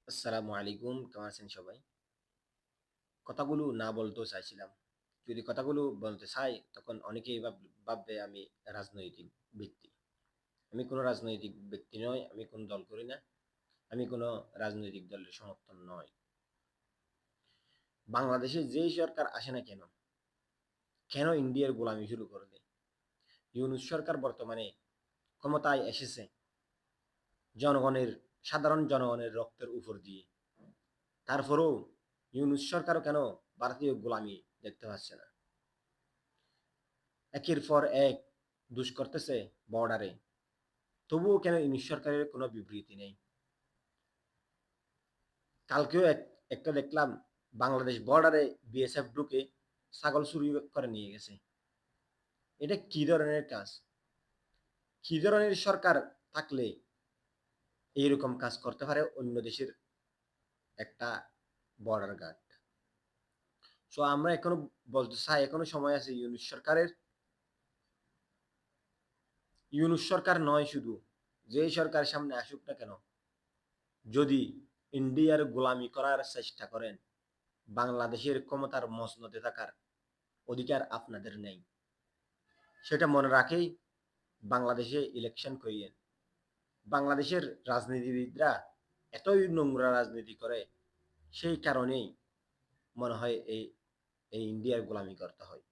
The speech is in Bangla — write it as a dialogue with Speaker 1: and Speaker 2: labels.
Speaker 1: আসসালামু আলাইকুম, কেমন আছেন সবাই? কথাগুলো না বলতেও চাইছিলাম। যদি কথাগুলো বলতে চাই, তখন অনেকেই ভাববে আমি রাজনৈতিক ব্যক্তি। আমি কোনো রাজনৈতিক ব্যক্তি নই, আমি কোনো দল করি না, আমি কোনো রাজনৈতিক দলের সমর্থন নয়। বাংলাদেশে যেই সরকার আসে না কেন, কেন ইন্ডিয়ার গোলামি শুরু করবে? ইউনূস সরকার বর্তমানে ক্ষমতায় এসেছে জনগণের, সাধারণ জনগণের রক্তের উপর দিয়ে। তারপরেও ইউনূস সরকারও কেন ভারতীয় গোলামি দেখতে পাচ্ছে না? একের পর এক দুষ করতেছে বর্ডারে, তবুও কেন ইউনিশ সরকারের কোনো বিবৃতি নেই? কালকেও একটা দেখলাম, বাংলাদেশ বর্ডারে বিএসএফ ঢুকে ছাগল চুরি করে নিয়ে গেছে। এটা কি ধরনের কাজ? কি ধরনের সরকার থাকলে এইরকম কাজ করতে পারে অন্য দেশের একটা বর্ডার গার্ড? সো আমরা এখনো বলতে চাই, এখনো সময় আছে ইউনিশ সরকারের। ইউনুস সরকার নয় শুধু, যে সরকার সামনে আসুক না কেন, যদি ইন্ডিয়ার গোলামি করার চেষ্টা করেন, বাংলাদেশের ক্ষমতার মসনদে থাকার অধিকার আপনাদের নেই। সেটা মনে রাখেই বাংলাদেশে ইলেকশন করিয়েন। বাংলাদেশের রাজনীতিবিদরা এতই নোংরা রাজনীতি করে, সেই কারণেই মনে হয় এই এই ইন্ডিয়ার গোলামি করতে হয়।